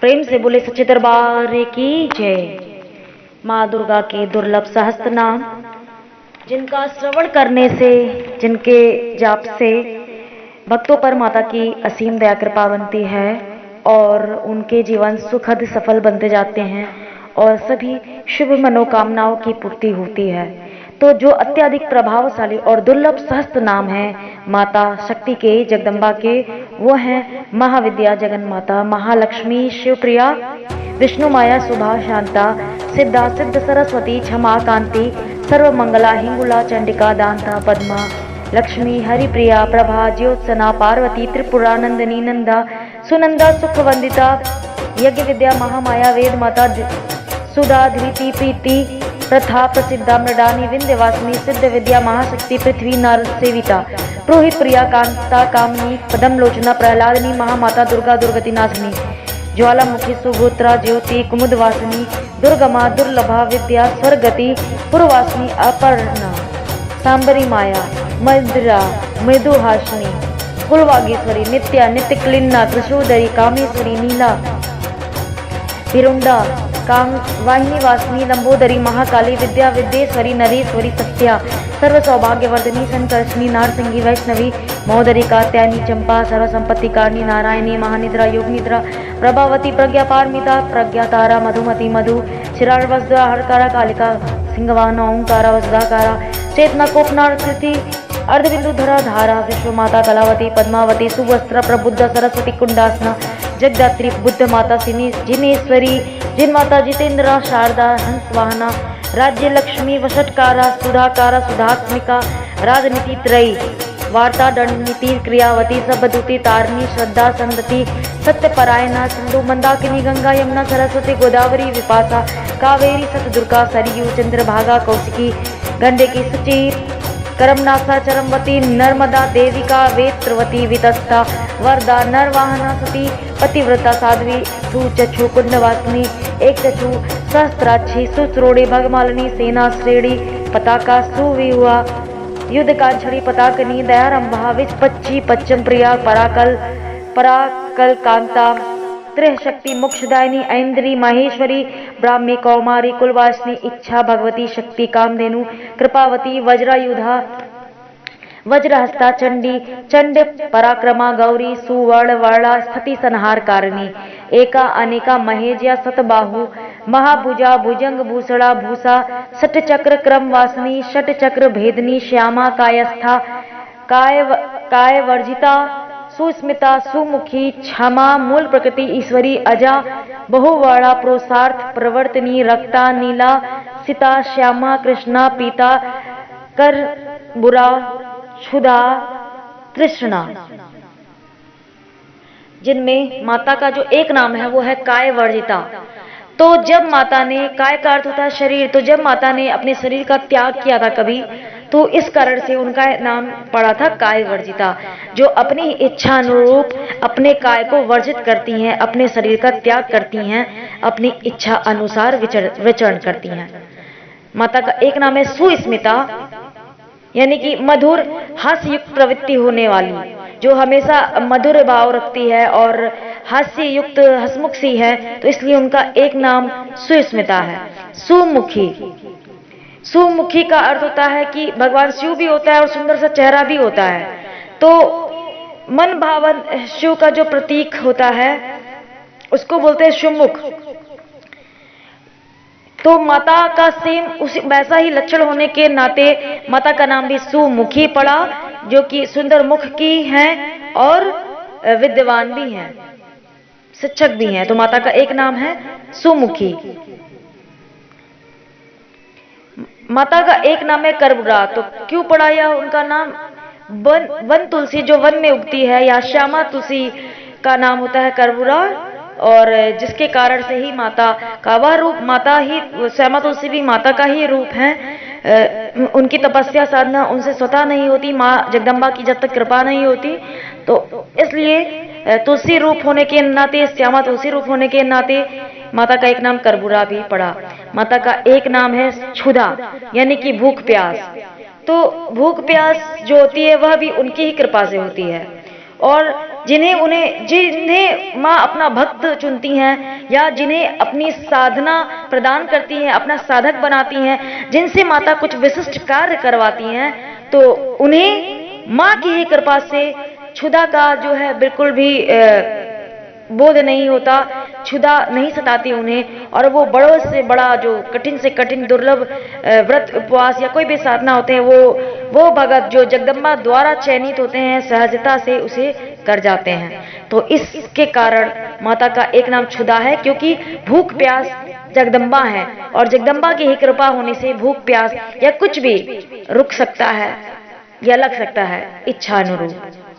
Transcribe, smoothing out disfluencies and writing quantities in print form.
प्रेम से बोले सच्चे दरबार की जय। माँ दुर्गा के दुर्लभ सहस्त्र नाम, जिनका श्रवण करने से, जिनके जाप से भक्तों पर माता की असीम दया कृपा बनती है और उनके जीवन सुखद सफल बनते जाते हैं और सभी शुभ मनोकामनाओं की पूर्ति होती है। तो जो अत्यधिक प्रभावशाली और दुर्लभ सहस्त्र नाम है माता शक्ति के, जगदम्बा के, वो हैं महाविद्या, जगन माता, महालक्ष्मी, शिवप्रिया, विष्णु माया, शुभा, शांता, सिद्धा, सिद्ध, सरस्वती, क्षमा, कांति, सर्वमंगला, हिंगुला, चंडिका, दांता, पद्मा, लक्ष्मी, हरिप्रिया, प्रभा, ज्योत्सना, पार्वती, त्रिपुरानंदिनी, नंदा, सुनंदा, सुखवंदिता, यज्ञ विद्या, महामाया, वेद माता, सुधा, धृति, प्रीति, प्रथा, प्रसिद्धा, मृडानी, विंध्यवासिनी, सिद्ध विद्या, महाशक्ति, पृथ्वी, नारद सेविता, पुरोहित प्रिया, कांता, कामनी, पदमलोचना, प्रहलादनी, महामाता, दुर्गा, दुर्गति नाशिनी, ज्वालामुखी, सुगोत्रा, ज्योति, कुमुदवासिनी, दुर्गमा, दुर्लभा, विद्या, स्वर्गति, पूर्ववासिनी, अपर्णा, सांबरी माया, मद्रा, मृदुहासिनी, कुलवागेश्वरी, नित्या, नित्य क्लिन्ना, कृशोदरी, कामेश्वरी, नीला, हिरुंडा, काम वाहिनी, वासिनी, लंबोदरी, महाकाली, विद्या, विद्येश्वरी, नरेश्वरी, सत्या, सर्व सौभाग्यवर्धिनी, संकर्षणी, नारसिंगी, वैष्णवी, महोदरी, कात्यायनी, चंपा, सर्वसंपत्ति कारणी, नारायणी, महानिद्रा, योगनिद्रा, प्रभावती, प्रज्ञा पारमिता, प्रज्ञा तारा, मधुमती, मधु, शिरावज्रा, हरकारा, कालिका, सिंहवाहन, ओंकारा, वज्राकारा, चेतना, कोपनार, कृति, अर्धबिंदुधरा, धारा, विश्वमाता, कलावती, पद्मावती, सुवस्त्र, प्रबुद्ध, सरस्वती, कुंडासना, जगदात्री, बुद्ध माता, जिनेश्वरी, जिनमाता, जितेंद्रा, शारदा, हंसवाहना, राज्य लक्ष्मी, वशटकारा, सुधाकारा, सुधात्मिका, राजनीति त्रयी, वार्ता, दंडनीति, क्रियावती, सबदूती, तारणी, श्रद्धा, संदति, सत्यपरायणा, सिंधु, मंदाकिनी, गंगा, यमुना, सरस्वती, गोदावरी, विपासा, कावेरी, सतदुर्गा, सरयू, चंद्रभागा, कौशिकी, गंडकी, सुचि, करमनासा, चरमवती, नर्मदा, देविका, वेत्रवती, वितस्ता, वरदा, नरवाहना, सती, पतिव्रता, साध्वी, सुचक्षु, कुंडवासिनी, एक चक्षु, सहस्त्राक्षी, सुश्रोणी, भगमालिनी, सेना श्रेणी, पताका, सुविहुआ, युद्धकांक्षणी, पताकनी, दयारंभा, विस्पच्ची, पच्चम प्रिया, पराकल कांता, त्रिशक्ति, मोक्षदायिनी, ऐन्द्री, माहेश्वरी, ब्राह्मी, कौमारी, कुलवासिनी, इच्छा, भगवती, शक्ति, कामधेनु, कृपावती, वज्रायुधा, वज्रहस्ता, चंडी, चंड, पराक्रमा, गौरी, सुवर्ण, वर्णा, स्थिति, संहार कारिणी, एका, अनेका, महेजिया, सतबाहु, महाभुजा, भुजंग, भूषणा, भूषा, षटचक्र, क्रमवासिनी, षटचक्र भेदनी, श्यामा, कायस्था, काय वर्जिता, सुस्मिता, सुमुखी, क्षमा, मूल प्रकृति, ईश्वरी, अजा, बहुवर्णा, प्रोसार्थ, प्रवर्तनी, रक्ता, नीला, सीता, श्यामा, कृष्णा, पीता, कर, बुरा, क्षुधा, तृष्णा। जिनमें माता का जो एक नाम है वो है काय वर्जिता। तो जब माता ने, काय का अर्थ होता है शरीर, तो जब माता ने अपने शरीर का त्याग किया था कभी, तो इस कारण से उनका नाम पड़ा था काय वर्जिता, जो अपनी इच्छा अनुरूप अपने काय को वर्जित करती हैं, अपने शरीर का त्याग करती हैं, अपनी इच्छा अनुसार विचरण करती हैं। माता का एक नाम है सुस्मिता, यानी कि मधुर हास्य युक्त प्रवृत्ति होने वाली, जो हमेशा मधुर भाव रखती है और हास्य युक्त हसमुख सी है, तो इसलिए उनका एक नाम सुस्मिता है। सुमुखी, सुमुखी का अर्थ होता है कि भगवान शिव भी होता है और सुंदर सा चेहरा भी होता है। तो मन भावन शिव का जो प्रतीक होता है उसको बोलते हैं शिवमुख। तो माता का सेम उसी वैसा ही लक्षण होने के नाते माता का नाम भी सुमुखी पड़ा, जो कि सुंदर मुख की हैं और विद्वान भी हैं, शिक्षक भी हैं। तो माता का एक नाम है सुमुखी। माता का एक नाम है कर्बूरा। तो क्यों पड़ा यह उनका नाम? वन तुलसी जो वन में उगती है, या श्यामा तुलसी का नाम होता है कर्बूरा, और जिसके कारण से ही माता का वह रूप, माता ही, श्यामा तुलसी भी माता का ही रूप है। उनकी तपस्या साधना उनसे स्वतः नहीं होती, माँ जगदम्बा की जब तक कृपा नहीं होती। तो इसलिए तुलसी रूप होने के नाते, श्यामा तुलसी रूप होने के नाते माता का एक नाम कर्बूरा भी पड़ा। माता का एक नाम है क्षुधा, यानी कि भूख प्यास। तो भूख प्यास जो होती है वह भी उनकी ही कृपा से होती है। और जिन्हें माँ अपना भक्त चुनती हैं या जिन्हें अपनी साधना प्रदान करती हैं, अपना साधक बनाती हैं, जिनसे माता कुछ विशिष्ट कार्य करवाती हैं, तो उन्हें माँ की ही कृपा से क्षुधा का जो है बिल्कुल भी बोध नहीं होता, क्षुधा नहीं सताती उन्हें, और वो बड़ों से बड़ा जो कठिन से कठिन दुर्लभ व्रत उपवास या कोई भी साधना होते हैं, वो भगत जो जगदम्बा द्वारा चयनित होते हैं सहजता से उसे कर जाते हैं। तो इसके कारण माता का एक नाम क्षुधा है, क्योंकि भूख प्यास जगदम्बा है, और जगदम्बा की ही कृपा होने से भूख प्यास या कुछ भी रुक सकता है या लग सकता है इच्छा अनुरूप।